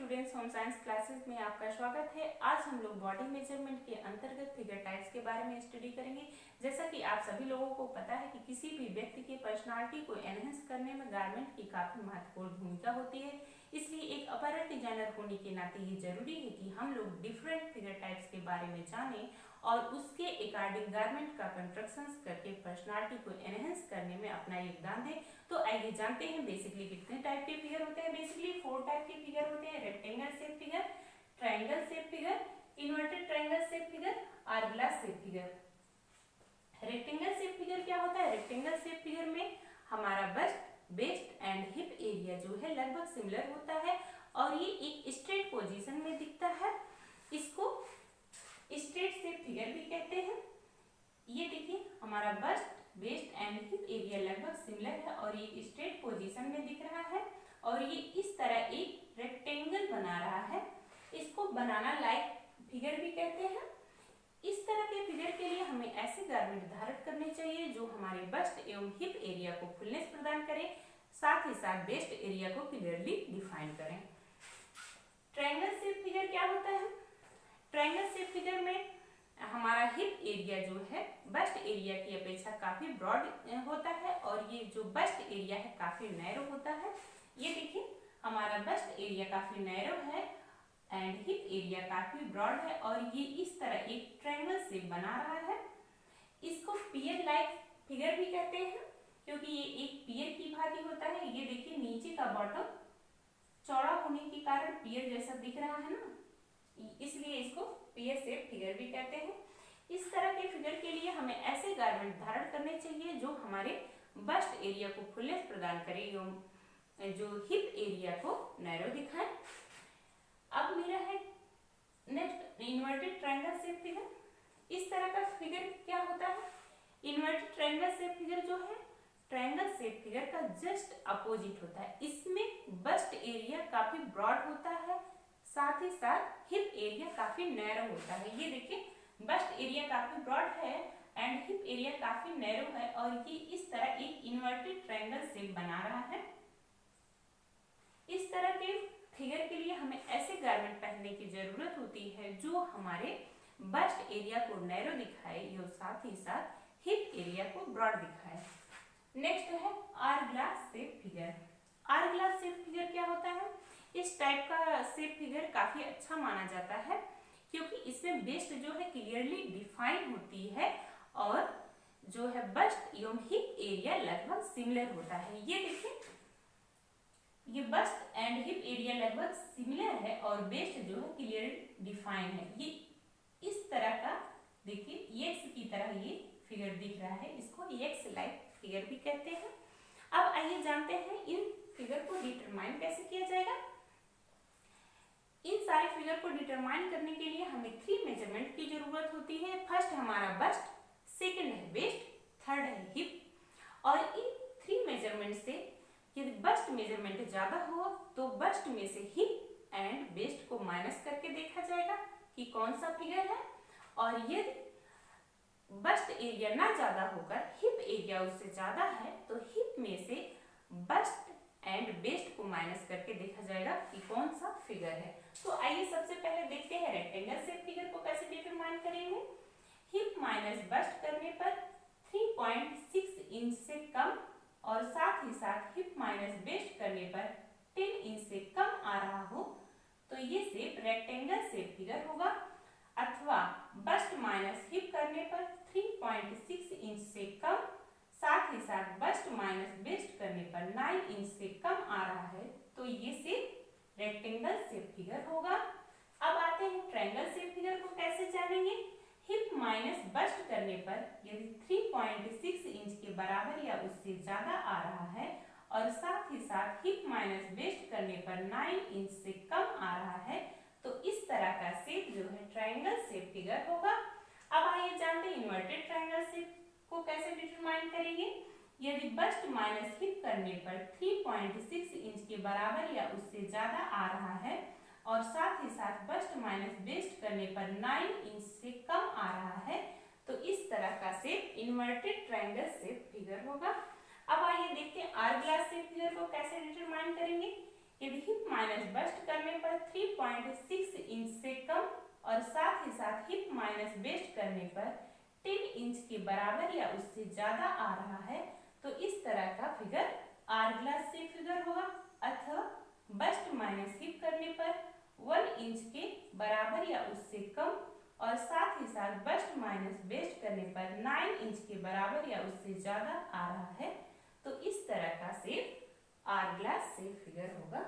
Students, home science classes में आपका स्वागत है। आज हम लोग बॉडी मेजरमेंट के अंतर्गत फिगर टाइप्स के बारे में स्टडी करेंगे। जैसा कि आप सभी लोगों को पता है कि किसी भी व्यक्ति की पर्सनालिटी को एनहेंस करने में गारमेंट की काफी महत्वपूर्ण भूमिका होती है। इसलिए एक अपैरेल डिजाइनर होने के नाते ये जरूरी है कि हम लोग डिफरेंट फिगर टाइप्स के बारे में जानें और उसके अकॉर्डिंग गारमेंट का कंस्ट्रक्शन करके पर्सनालिटी को एनहेंस करने में अपना योगदान दें। तो आइए जानते हैं बेसिकली कितने टाइप के फिगर होते हैं। बेसिकली 4 टाइप के फिगर होते हैं: rectangle shape figure, triangle shape figure, inverted triangle shape figure, hourglass shape figure. Rectangle shape figure क्या होता है? रेक्टेंगल शेप फिगर में हमारा bust, waist and hip area जो है लगभग सिमिलर होता है और ये एक स्ट्रेट पोजीशन में दिखता है। इसको स्ट्रेट शेप फिगर भी कहते हैं। ये देखिए हमारा bust, waist and hip area लगभग सिमिलर है और ये स्ट्रेट पोजीशन में दिख रहा है और ये इस तरह एक रेक्टेंगल बना रहा है। इसको बनाना लाइक फिगर भी कहते हैं। इस तरह के फिगर के लिए हमें ऐसे गारमेंट धारण करने चाहिए जो हमारे बस्ट एवं हिप एरिया को फुलनेस प्रदान करें, साथ ही साथ वेस्ट एरिया को क्लियरली डिफाइन करें। ट्रायंगल शेप फिगर क्या होता है? ट्रायंगल शेप फिगर में हमारा हिप एरिया जो है बस्ट एरिया की अपेक्षा काफी ब्रॉड होता है और ये जो बस्ट एरिया है काफी नैरो होता है। ये देखिए हमारा बस्ट एरिया काफी नैरो है एंड हिप एरिया काफी ब्रॉड है और ये इस तरह एक ट्रायंगल शेप बना रहा है। इसको पियर लाइक फिगर भी कहते हैं क्योंकि ये एक पियर की भांति होता है। ये देखिए नीचे का बॉटम चौड़ा होने के कारण पियर जैसा दिख रहा है ना, इसलिए इसको पियर शेप फिगर भी कहते हैं। इस तरह के फिगर के लिए हमें ऐसे गारमेंट धारण करने चाहिए जो हमारे बस्ट एरिया को फुलनेस प्रदान करे एवं जो हिप एरिया को नैरो दिखाए। अब मेरा है next inverted triangle shape figure. इस तरह का फिगर क्या होता है? इन्वर्टेड ट्रायंगल शेप फिगर जो है ट्रायंगल शेप फिगर का जस्ट अपोजिट होता है। इसमें बस्ट एरिया काफी ब्रॉड होता है, साथ ही साथ हिप एरिया काफी नैरो होता है। ये देखिए बस्ट एरिया काफी ब्रॉड है एंड हिप एरिया काफी नैरो है और ये इस तरह एक इन्वर्टेड ट्रायंगल शेप बना रहा है। इस तरह के फिगर के लिए हमें ऐसे गारमेंट पहनने की जरूरत होती है जो हमारे बस्ट एरिया को नैरो दिखाए और साथ ही साथ हिप एरिया को ब्रॉड दिखाए। नेक्स्ट है our-glass shape figure. Hourglass shape figure क्या होता है? इस टाइप का शेप फिगर काफी अच्छा माना जाता है क्योंकि इसमें वेस्ट जो है क्लियरली डिफाइन होती है और जो है बस्ट एवं हिप एरिया लगभग सिमिलर होता है। ये देखिए ये बस्ट एंड हिप एरिया लगभग सिमिलर है और वेस्ट जो है क्लियरली डिफाइन है। ये इस तरह का देखिए एक्स की तरह ये फिगर दिख रहा है, इसको एक्स लाइक फिगर भी कहते हैं। अब आइए जानते हैं इन फिगर को डिटरमाइन कैसे किया जाएगा। इन सारे फिगर को डिटरमाइन करने के लिए हमें 3 मेजरमेंट की जरूरत होती है। फर्स्ट हमारा बस्ट, सेकंड है वेस्ट, थर्ड है हिप। और इन 3 मेजरमेंट से यदि बस्ट मेजरमेंट ज्यादा हो तो बस्ट में से हिप एंड वेस्ट को माइनस करके देखा जाएगा कि कौन सा फिगर है, और यदि बस्ट एरिया ना ज्यादा होकर हिप एरिया उससे ज्यादा है तो हिप में से बस्ट एंड वेस्ट को माइनस करके देखा जाएगा कि कौन सा फिगर है। तो आइए सबसे पहले देखते हैं रेक्टेंगल शेप फिगर को कैसे डिटरमाइन करेंगे। हिप माइनस बस्ट करने पर 3.6 इंच से कम और साथ ही साथ हिप माइनस वेस्ट करने पर 10 इंच से कम आ रहा हो तो ये शेप रेक्टेंगल शेप फिगर होगा, अथवा बस्ट माइनस हिप करने पर 3.6 इंच से कम, साथ ही साथ बस्ट माइनस वेस्ट करने पर 9 इंच से कम आ रहा है तो ये शेप रेक्टेंगल शेप फिगर होगा। अब आते हैं ट्रायंगल शेप फिगर को कैसे जानेंगे। हिप माइनस बस्ट करने पर यदि 3.6 इंच के बराबर या उससे ज्यादा आ रहा है और साथ ही साथ हिप माइनस वेस्ट करने पर 9 इंच से कम आ रहा है तो इस तरह का शेप जो है ट्रायंगल शेप फिगर होगा। अब आइए जानते हैं इन्वर्टेड ट्रायंगल शेप को कैसे डिटरमाइन करेंगे। यदि बस्ट माइनस हिप करने पर 3.6 इंच के बराबर या उससे ज्यादा आ रहा है और साथ ही साथ बस्ट माइनस वेस्ट करने पर 9 इंच से कम आ रहा है तो इस तरह का shape inverted triangle shape figure होगा। अब आइए देखते हैं आवर-ग्लास शेप फिगर को कैसे डिटरमाइन करेंगे। यदि हिप माइनस बस्ट करने पर 3.6 इंच से कम और साथ ही साथ हिप माइनस बेस्ट करने पर 10 इंच के बराबर या उससे ज्यादा आ रहा है तो इस तरह का figure hour glass shape figure होगा। अथवा बस्ट माइनस हिप करने पर 1 इंच के बराबर या उससे कम और साथ ही साथ बस्ट माइनस बेस्ट करने पर 9 इंच के बराबर या उससे ज्यादा आ रहा है तो इस तरह का shape hour glass shape figure होगा।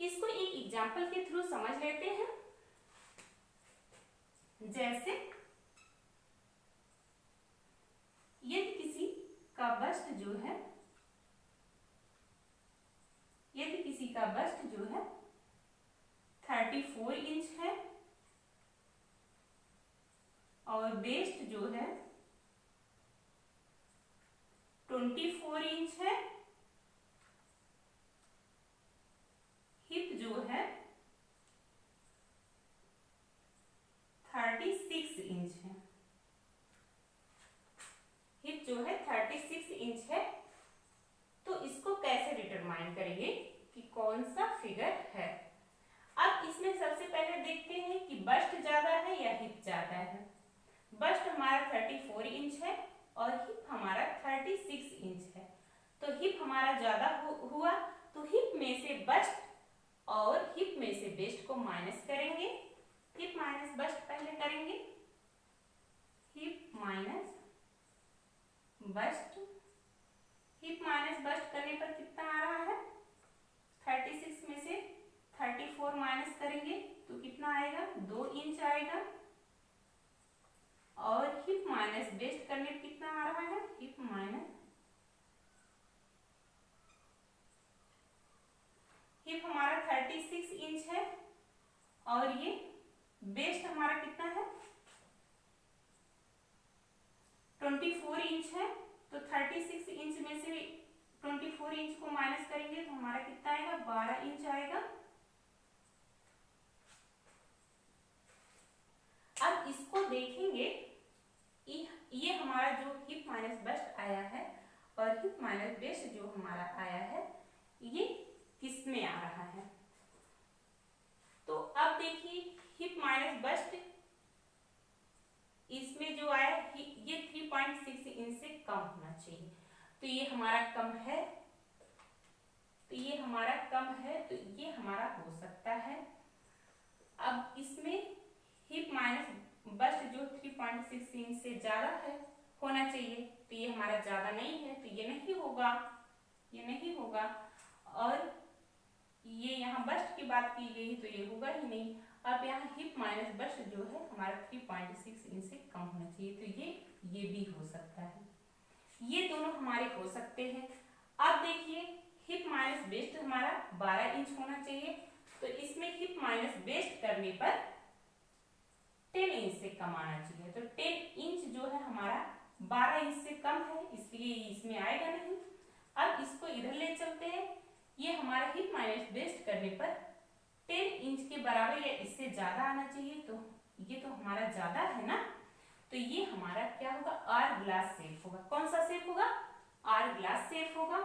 इसको एक एग्जांपल के थ्रू समझ लेते हैं। जैसे यदि किसी का बस्ट जो है 34 इंच है और बेस्ट जो है 24 इंच है, हिप जो है 36 इंच है, हिप जो है 36 इंच है, तो इसको कैसे डिटरमाइन करेंगे कि कौन सा फिगर है। अब इसमें सबसे पहले देखते हैं कि बस्ट ज्यादा है या हिप ज्यादा है। बस्ट हमारा 34 इंच है और हिप हमारा 36 इंच है, तो हिप हमारा ज्यादा हुआ तो हिप में से बस्ट और हिप में से बेस्ट को माइनस करेंगे। हिप माइनस बस्ट पहले करेंगे, hip minus bust. Hip minus bust करने पर कितना आ रहा है, 36 में से 34 माइनस करेंगे तो कितना आएगा, 2 इंच आएगा। और हिप माइनस बेस्ट करने पर कितना आ रहा है, हिप माइनस हिप हमारा 36 इंच है और ये बेस्ट हमारा कितना है, 24 इंच है। तो 36 इंच में से 24 इंच को माइनस करेंगे तो हमारा कितना आएगा, 12 इंच आएगा। अब इसको देखेंगे, ये हमारा जो हिप माइनस बस्ट आया है और हिप माइनस बेस्ट जो हमारा आया है ये किस में आ रहा है। तो अब देखिए हिप माइनस बस्ट इसमें जो आया ये 3.6 इंच से कम होना चाहिए, तो ये हमारा कम है, तो ये हमारा कम है, तो ये हमारा हो सकता है। अब इसमें हिप माइनस बस्ट जो 3.6 इंच से ज्यादा है होना चाहिए, तो ये हमारा ज्यादा नहीं है, तो ये नहीं होगा, ये नहीं होगा। और ये यहाँ बस्ट की बात की गई तो ये होगा ही नहीं। अब यहाँ हिप माइनस बस्ट जो है हमारा 3.6 इंच से कम होना चाहिए, तो ये भी हो सकता है, ये दोनों हमारे हो सकते हैं। अब देखिए हिप माइनस बेस्ट हमारा 12 इंच होना चाहिए, तो इसमें हिप माइनस बेस्ट करने पर 10 इंच से कम आना चाहिए, तो 10 इंच जो है हमारा 12 इंच से कम है, इसलिए इसमें आएगा नहीं। अब इसको इधर ले चलते हैं, ये हमारा हिप माइनस बेस्ट करने पर 10 इंच के बराबर या इससे ज्यादा आना चाहिए, तो ये तो हमारा ज्यादा है ना, तो ये हमारा क्या होगा, आर ग्लास शेप होगा। कौन सा शेप होगा, आर ग्लास शेप होगा।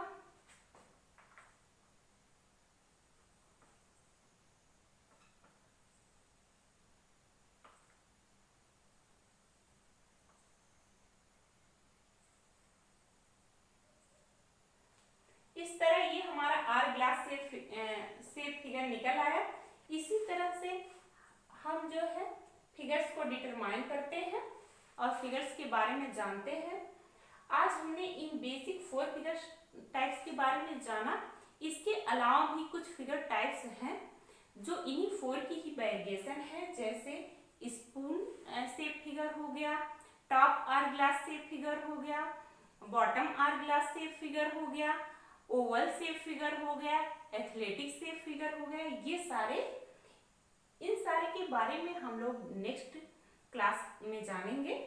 इस तरह ये हमारा आर ग्लास शेप फिगर निकल आया। इसी तरह से हम जो है फिगर्स को डिटरमाइन करते हैं और फिगर्स के बारे में जानते हैं। आज हमने इन बेसिक 4 फिगर टाइप्स के बारे में जाना। इसके अलावा भी कुछ फिगर टाइप्स हैं जो इन्हीं 4 की ही वेरिएशन है, जैसे स्पून शेप फिगर हो गया, top hour glass shape figure हो गया, bottom hour glass shape figure हो गया, ओवल शेप फिगर हो गया, एथलेटिक शेप फिगर हो गया। ये सारे, इन सारे के बारे में हम लोग नेक्स्ट क्लास में जानेंगे।